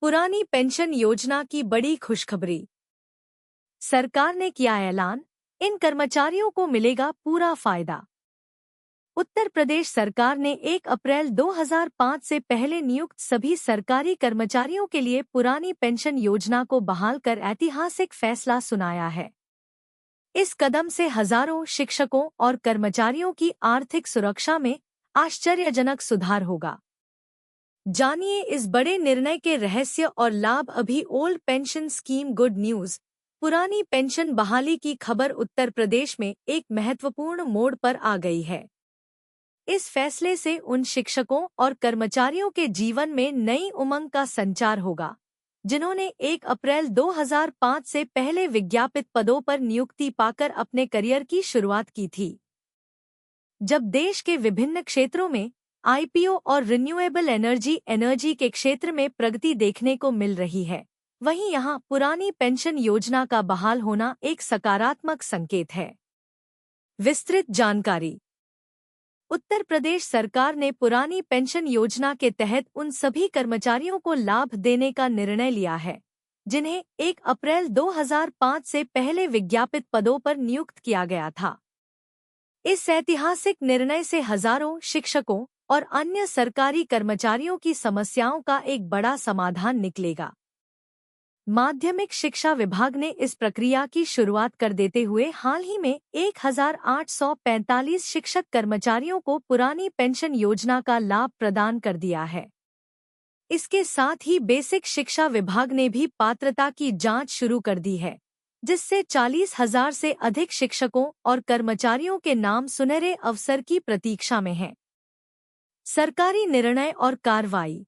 पुरानी पेंशन योजना की बड़ी खुशखबरी। सरकार ने किया ऐलान, इन कर्मचारियों को मिलेगा पूरा फायदा। उत्तर प्रदेश सरकार ने 1 अप्रैल 2005 से पहले नियुक्त सभी सरकारी कर्मचारियों के लिए पुरानी पेंशन योजना को बहाल कर ऐतिहासिक फैसला सुनाया है। इस कदम से हजारों शिक्षकों और कर्मचारियों की आर्थिक सुरक्षा में आश्चर्यजनक सुधार होगा। जानिए इस बड़े निर्णय के रहस्य और लाभ। अभी old pension scheme good news. पुरानी पेंशन बहाली की खबर उत्तर प्रदेश में एक महत्वपूर्ण मोड़ पर आ गई है। इस फैसले से उन शिक्षकों और कर्मचारियों के जीवन में नई उमंग का संचार होगा, जिन्होंने 1 अप्रैल 2005 से पहले विज्ञापित पदों पर नियुक्ति पाकर अपने करियर की शुरुआत की थी। जब देश के विभिन्न क्षेत्रों में आईपीओ और रिन्यूएबल एनर्जी के क्षेत्र में प्रगति देखने को मिल रही है, वहीं यहां पुरानी पेंशन योजना का बहाल होना एक सकारात्मक संकेत है। विस्तृत जानकारी। उत्तर प्रदेश सरकार ने पुरानी पेंशन योजना के तहत उन सभी कर्मचारियों को लाभ देने का निर्णय लिया है, जिन्हें 1 अप्रैल 2005 से पहले विज्ञापित पदों पर नियुक्त किया गया था। इस ऐतिहासिक निर्णय से हजारों शिक्षकों और अन्य सरकारी कर्मचारियों की समस्याओं का एक बड़ा समाधान निकलेगा। माध्यमिक शिक्षा विभाग ने इस प्रक्रिया की शुरुआत कर देते हुए हाल ही में 1845 शिक्षक कर्मचारियों को पुरानी पेंशन योजना का लाभ प्रदान कर दिया है। इसके साथ ही बेसिक शिक्षा विभाग ने भी पात्रता की जांच शुरू कर दी है, जिससे 40,000 से अधिक शिक्षकों और कर्मचारियों के नाम सुनहरे अवसर की प्रतीक्षा में हैं। सरकारी निर्णय और कार्रवाई।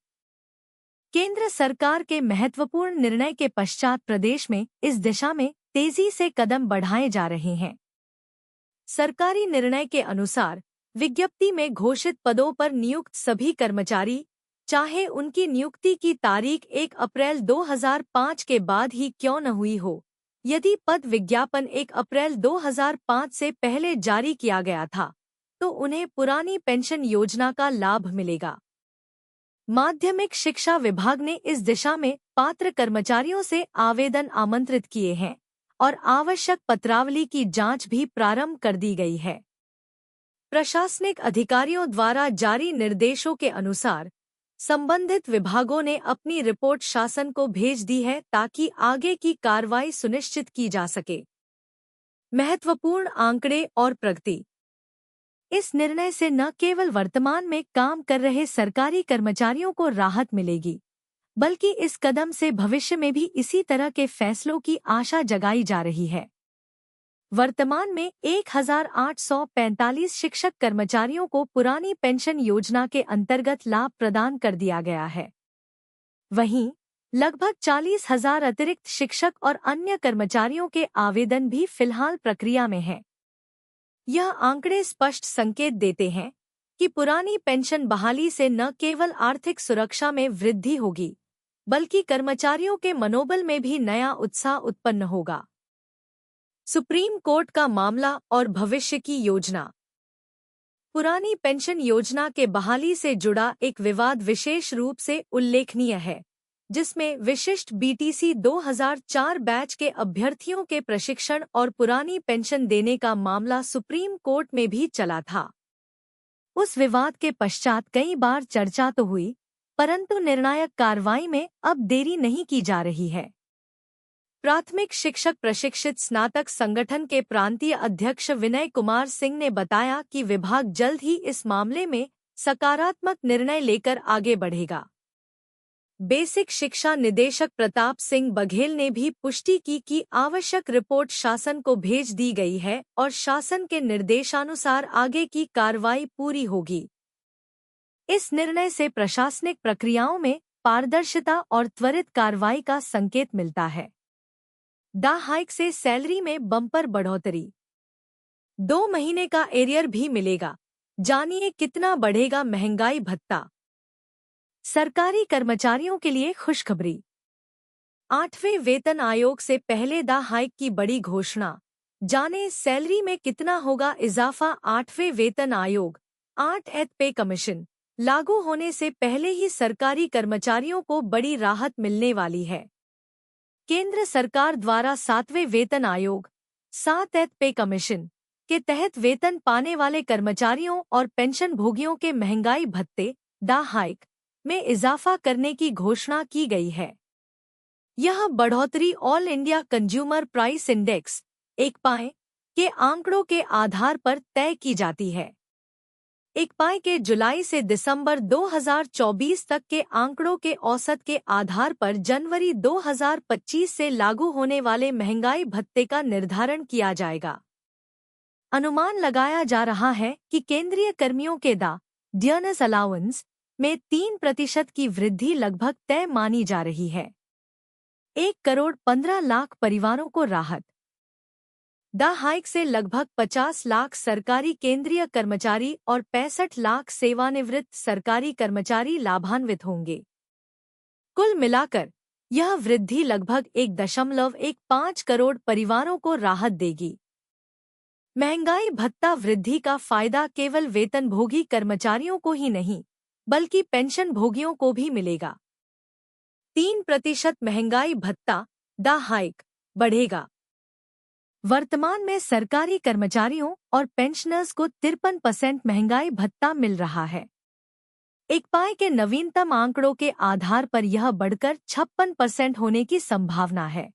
केंद्र सरकार के महत्वपूर्ण निर्णय के पश्चात प्रदेश में इस दिशा में तेजी से कदम बढ़ाए जा रहे हैं। सरकारी निर्णय के अनुसार विज्ञप्ति में घोषित पदों पर नियुक्त सभी कर्मचारी, चाहे उनकी नियुक्ति की तारीख 1 अप्रैल 2005 के बाद ही क्यों न हुई हो, यदि पद विज्ञापन 1 अप्रैल 2005 से पहले जारी किया गया था, तो उन्हें पुरानी पेंशन योजना का लाभ मिलेगा। माध्यमिक शिक्षा विभाग ने इस दिशा में पात्र कर्मचारियों से आवेदन आमंत्रित किए हैं और आवश्यक पत्रावली की जांच भी प्रारंभ कर दी गई है। प्रशासनिक अधिकारियों द्वारा जारी निर्देशों के अनुसार संबंधित विभागों ने अपनी रिपोर्ट शासन को भेज दी है, ताकि आगे की कार्रवाई सुनिश्चित की जा सके। महत्वपूर्ण आंकड़े और प्रगति। इस निर्णय से न केवल वर्तमान में काम कर रहे सरकारी कर्मचारियों को राहत मिलेगी, बल्कि इस कदम से भविष्य में भी इसी तरह के फैसलों की आशा जगाई जा रही है। वर्तमान में 1845 शिक्षक कर्मचारियों को पुरानी पेंशन योजना के अंतर्गत लाभ प्रदान कर दिया गया है। वहीं लगभग 40,000 अतिरिक्त शिक्षक और अन्य कर्मचारियों के आवेदन भी फिलहाल प्रक्रिया में हैं। यह आंकड़े स्पष्ट संकेत देते हैं कि पुरानी पेंशन बहाली से न केवल आर्थिक सुरक्षा में वृद्धि होगी, बल्कि कर्मचारियों के मनोबल में भी नया उत्साह उत्पन्न होगा। सुप्रीम कोर्ट का मामला और भविष्य की योजना। पुरानी पेंशन योजना के बहाली से जुड़ा एक विवाद विशेष रूप से उल्लेखनीय है, जिसमें विशिष्ट बीटीसी 2004 बैच के अभ्यर्थियों के प्रशिक्षण और पुरानी पेंशन देने का मामला सुप्रीम कोर्ट में भी चला था। उस विवाद के पश्चात कई बार चर्चा तो हुई, परंतु निर्णायक कार्रवाई में अब देरी नहीं की जा रही है। प्राथमिक शिक्षक प्रशिक्षित स्नातक संगठन के प्रांतीय अध्यक्ष विनय कुमार सिंह ने बताया कि विभाग जल्द ही इस मामले में सकारात्मक निर्णय लेकर आगे बढ़ेगा। बेसिक शिक्षा निदेशक प्रताप सिंह बघेल ने भी पुष्टि की कि आवश्यक रिपोर्ट शासन को भेज दी गई है और शासन के निर्देशानुसार आगे की कार्रवाई पूरी होगी। इस निर्णय से प्रशासनिक प्रक्रियाओं में पारदर्शिता और त्वरित कार्रवाई का संकेत मिलता है। द हाइक से सैलरी में बम्पर बढ़ोतरी। 2 महीने का एरियर भी मिलेगा। जानिए कितना बढ़ेगा महंगाई भत्ता। सरकारी कर्मचारियों के लिए खुशखबरी। 8वें वेतन आयोग से पहले द हाइक की बड़ी घोषणा। जाने सैलरी में कितना होगा इजाफा। 8वें वेतन आयोग 8th पे कमीशन लागू होने से पहले ही सरकारी कर्मचारियों को बड़ी राहत मिलने वाली है। केंद्र सरकार द्वारा 7वें वेतन आयोग 7th पे कमीशन के तहत वेतन पाने वाले कर्मचारियों और पेंशन भोगियों के महंगाई भत्ते दा हाइक में इजाफा करने की घोषणा की गई है। यह बढ़ोतरी all India consumer price index 1 के आंकड़ों के आधार पर तय की जाती है। 1 के जुलाई से दिसंबर 2024 तक के आंकड़ों के औसत के आधार पर जनवरी 2025 से लागू होने वाले महंगाई भत्ते का निर्धारण किया जाएगा। अनुमान लगाया जा रहा है कि केंद्रीय कर्मियों के डियरनेस अलाउंस में 3% की वृद्धि लगभग तय मानी जा रही है। 1,15,00,000 परिवारों को राहत। द हाइक से लगभग 50 लाख सरकारी केंद्रीय कर्मचारी और 65 लाख सेवानिवृत्त सरकारी कर्मचारी लाभान्वित होंगे। कुल मिलाकर यह वृद्धि लगभग 1.15 करोड़ परिवारों को राहत देगी। महंगाई भत्ता वृद्धि का फायदा केवल वेतनभोगी कर्मचारियों को ही नहीं, बल्कि पेंशन भोगियों को भी मिलेगा। 3% महंगाई भत्ता द हाइक बढ़ेगा। वर्तमान में सरकारी कर्मचारियों और पेंशनर्स को 53% महंगाई भत्ता मिल रहा है। 1 के नवीनतम आंकड़ों के आधार पर यह बढ़कर 56% होने की संभावना है।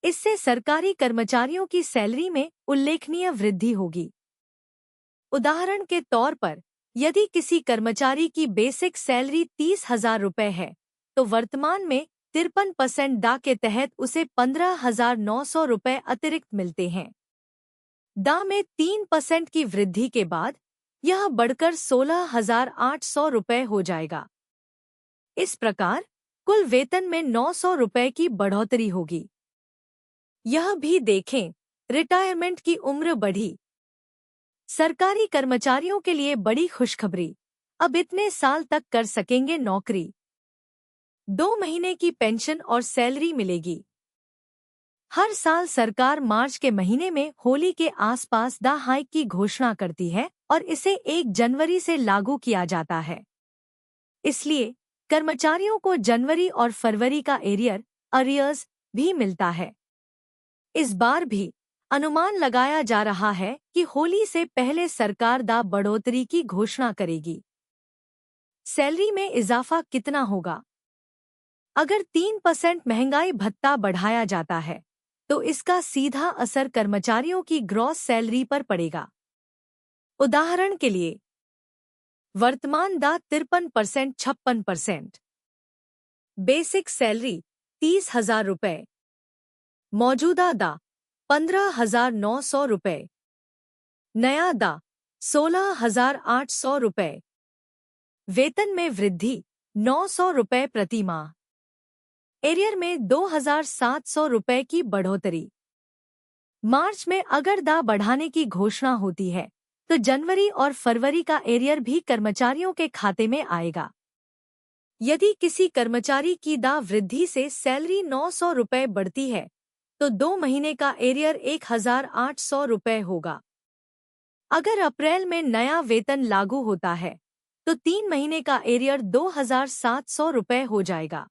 इससे सरकारी कर्मचारियों की सैलरी में उल्लेखनीय वृद्धि होगी। उदाहरण के तौर पर, यदि किसी कर्मचारी की बेसिक सैलरी 30,000 रुपये है, तो वर्तमान में 53% दा के तहत उसे 15,900 रुपये अतिरिक्त मिलते हैं। दा में 3% की वृद्धि के बाद यह बढ़कर 16,800 रुपये हो जाएगा। इस प्रकार कुल वेतन में 900 रुपये की बढ़ोतरी होगी। यह भी देखें, रिटायरमेंट की उम्र बढ़ी। सरकारी कर्मचारियों के लिए बड़ी खुशखबरी, अब इतने साल तक कर सकेंगे नौकरी। 2 महीने की पेंशन और सैलरी मिलेगी। हर साल सरकार मार्च के महीने में होली के आसपास द हाइक की घोषणा करती है और इसे 1 जनवरी से लागू किया जाता है। इसलिए कर्मचारियों को जनवरी और फरवरी का अरियर्स भी मिलता है। इस बार भी अनुमान लगाया जा रहा है कि होली से पहले सरकार द बढ़ोतरी की घोषणा करेगी। सैलरी में इजाफा कितना होगा? अगर 3% महंगाई भत्ता बढ़ाया जाता है, तो इसका सीधा असर कर्मचारियों की ग्रॉस सैलरी पर पड़ेगा। उदाहरण के लिए, वर्तमान दा 53% 56%, बेसिक सैलरी 30,000 रुपये, मौजूदा दा 15,900 रुपये, नया दा 16,800 रुपये, वेतन में वृद्धि 900 रुपये प्रति माह, एरियर में 2,700 रुपये की बढ़ोतरी। मार्च में अगर दा बढ़ाने की घोषणा होती है, तो जनवरी और फरवरी का एरियर भी कर्मचारियों के खाते में आएगा। यदि किसी कर्मचारी की दा वृद्धि से सैलरी 900 रुपये बढ़ती है, तो 2 महीने का एरियर 1,800 रुपये होगा। अगर अप्रैल में नया वेतन लागू होता है, तो 3 महीने का एरियर 2,700 रुपये हो जाएगा।